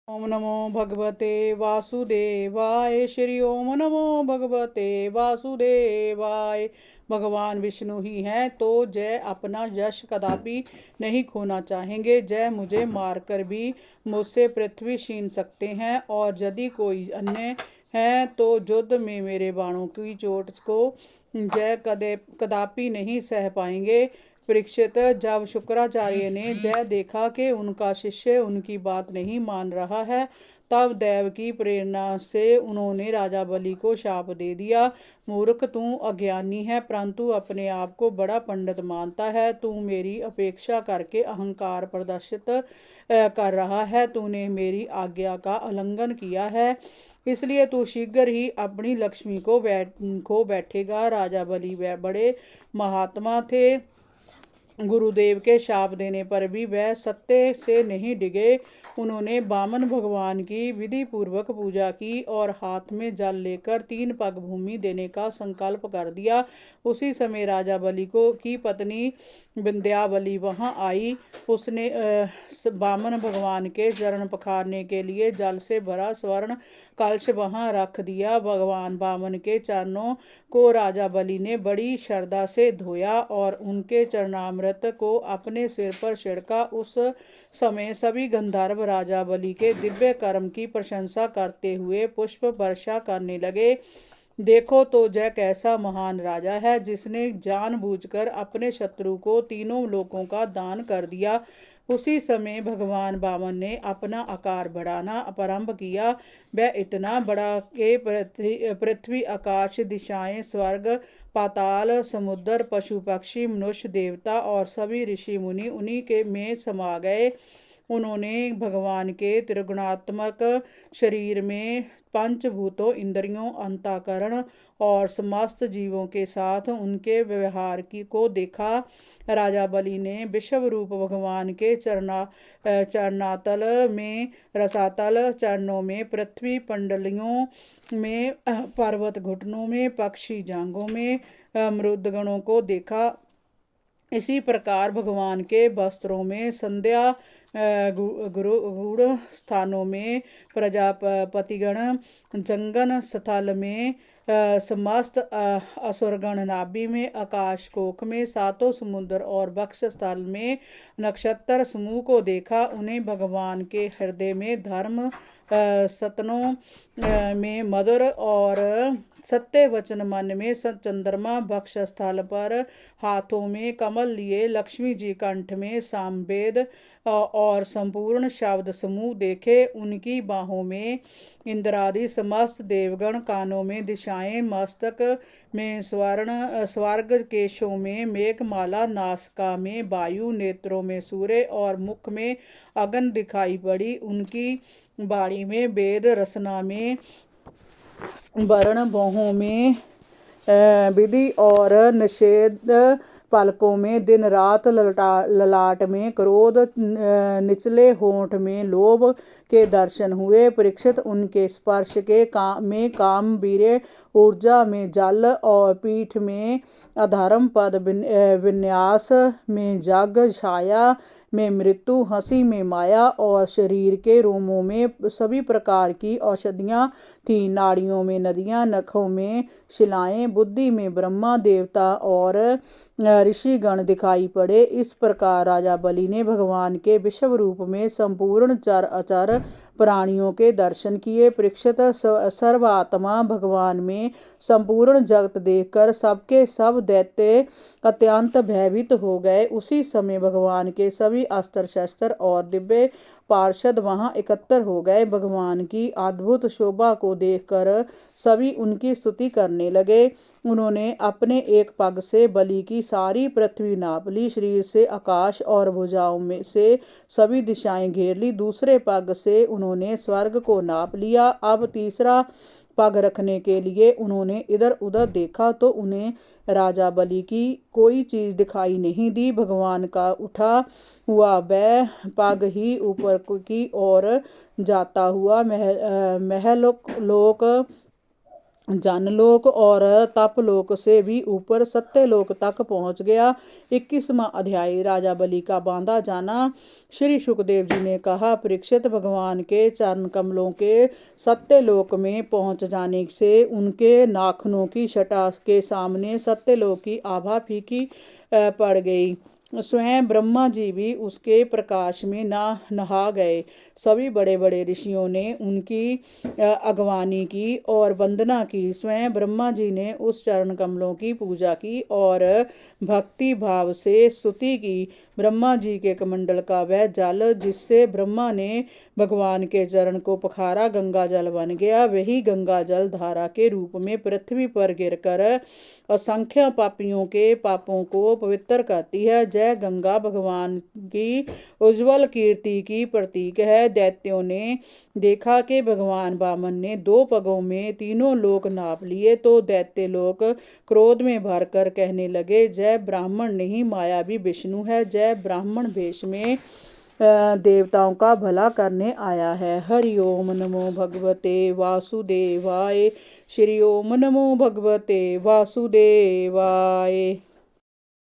ओम नमो भगवते वासुदेवाय। श्री ओम नमो भगवते वासुदेवाय। भगवान विष्णु ही हैं तो जय अपना यश कदापि नहीं खोना चाहेंगे। जय मुझे मारकर भी मुझसे पृथ्वी छीन सकते हैं, और यदि कोई अन्य है तो युद्ध में मेरे बाणों की चोट को जय कदापि नहीं सह पाएंगे। परीक्षित, जब शुक्राचार्य ने जय देखा कि उनका शिष्य उनकी बात नहीं मान रहा है, तब देव की प्रेरणा से उन्होंने राजा बलि को शाप दे दिया। मूर्ख, तू अज्ञानी है, परंतु अपने आप को बड़ा पंडित मानता है। तू मेरी अपेक्षा करके अहंकार प्रदर्शित कर रहा है। तूने मेरी आज्ञा का उल्लंघन किया है, इसलिए तू शीघ्र ही अपनी लक्ष्मी को खो बैठेगा। राजा बलि बड़े महात्मा थे। गुरुदेव के शाप देने पर भी वह सत्य से नहीं डिगे। उन्होंने वामन भगवान की विधि पूर्वक पूजा की और हाथ में जल लेकर 3 पग भूमि देने का संकल्प कर दिया। उसी समय राजा बलि को की पत्नी विंध्यावली वहां आई। उसने वामन भगवान के चरण पखारने के लिए जल से भरा स्वर्ण कलश वहां रख दिया। भगवान वामन के चरणों को राजा बलि ने बड़ी श्रद्धा से धोया और उनके चरणामृत को अपने सिर पर छिड़का। उस समय सभी गंधर्व राजा बलि के दिव्य कर्म की प्रशंसा करते हुए पुष्प वर्षा करने लगे। देखो तो जय कैसा महान राजा है, जिसने जानबूझकर अपने शत्रु को 3 लोकों का दान कर दिया। उसी समय भगवान वामन ने अपना आकार बढ़ाना आरंभ किया। वह इतना बड़ा कि पृथ्वी, आकाश, दिशाएं, स्वर्ग, पाताल, समुद्र, पशु पक्षी, मनुष्य, देवता और सभी ऋषि मुनि उन्हीं के में समा गए। उन्होंने भगवान के त्रिगुणात्मक शरीर में पंचभूतों, इंद्रियों, अंतःकरण और समस्त जीवों के साथ उनके व्यवहार को देखा। राजा बलि ने विश्व रूप भगवान के चरणातल में रसातल, चरणों में पृथ्वी, पंडलियों में पर्वत, घुटनों में पक्षी, जांघों में मृदगणों को देखा। इसी प्रकार भगवान के वस्त्रों में संध्या, गूढ़ स्थानों में प्रजापतिगण, जंगन स्थल में समस्त असुरगण, नाभि में, आकाश कोख में, 7 समुद्र और वक्ष स्थल में नक्षत्र समूह को देखा। उन्हें भगवान के हृदय में धर्म, सतनों में मधुर और सत्य वचन, मन में चंद्रमा, वक्ष स्थल पर हाथों में कमल लिए लक्ष्मी जी, कंठ में सामवेद और संपूर्ण शब्द समूह देखे। उनकी बाहों में इंद्रादि समस्त देवगण, कानों में दिशाएं, मस्तक में स्वर्ग, केशों में मेघमाला, नासिका में वायु, नेत्रों में सूर्य और मुख में अग्नि दिखाई पड़ी। उनकी बाणी में वेद, रसना में वर्ण, बाहों में विधि और निषेध, पलकों में दिन रात, ललाट में क्रोध, निचले होंठ में लोभ के दर्शन हुए। परीक्षित, उनके स्पर्श के में काम, वीर्य, ऊर्जा में जल और पीठ में अधर्म, पद विन्यास में जग, छाया में मृत्यु, हंसी में माया और शरीर के रोमों में सभी प्रकार की औषधियाँ थी। नाड़ियों में नदियाँ, नखों में शिलाएं, बुद्धि में ब्रह्मा, देवता और ऋषिगण दिखाई पड़े। इस प्रकार राजा बलि ने भगवान के विश्व रूप में संपूर्ण चर अचर प्राणियों के दर्शन किए। परीक्षित, सर्वात्मा भगवान में संपूर्ण जगत देखकर सबके सब दैत्य अत्यंत भयभीत हो गए। उसी समय भगवान के सभी अस्त्र शस्त्र और दिव्य पार्षद वहां एकत्र हो गए। भगवान की अद्भुत शोभा को देखकर सभी उनकी स्तुति करने लगे। उन्होंने अपने एक पग से बलि की सारी पृथ्वी नाप ली, शरीर से आकाश और भुजाओं में से सभी दिशाएं घेर ली। दूसरे पग से उन्होंने स्वर्ग को नाप लिया। अब तीसरा पग रखने के लिए उन्होंने इधर उधर देखा तो उन्हें राजा बलि की कोई चीज दिखाई नहीं दी। भगवान का उठा हुआ वह पग ही ऊपर की ओर जाता हुआ महलोक जनलोक और तपलोक से भी ऊपर सत्यलोक तक पहुंच गया। 21वां अध्याय राजा बलि का बांधा जाना। श्री सुखदेव जी ने कहा, परीक्षित, भगवान के चरण कमलों के सत्यलोक में पहुंच जाने से उनके नाखनों की छटा के सामने सत्यलोक की आभा फीकी पड़ गई। स्वयं ब्रह्मा जी भी उसके प्रकाश में नहा गए। सभी बड़े बड़े ऋषियों ने उनकी अगवानी की और वंदना की। स्वयं ब्रह्मा जी ने उस चरण कमलों की पूजा की और भक्ति भाव से स्तुति की। ब्रह्मा जी के कमंडल का वह जल जिससे ब्रह्मा ने भगवान के चरण को पखारा गंगा जल बन गया। वही गंगा जल धारा के रूप में पृथ्वी पर गिरकर असंख्य पापियों के पापों को पवित्र करती है। जय गंगा भगवान की उज्जवल कीर्ति की प्रतीक है। दैत्यों ने देखा कि भगवान वामन ने 2 पगों में तीनों लोक नाप लिए तो दैत्य लोग क्रोध में भरकर कहने लगे, जय ब्राह्मण नहीं मायावी विष्णु है। जय ब्राह्मण वेश में देवताओं का भला करने आया है। हरि ओम नमो भगवते वासुदेवाय। श्री ओम नमो भगवते वासुदेवाय।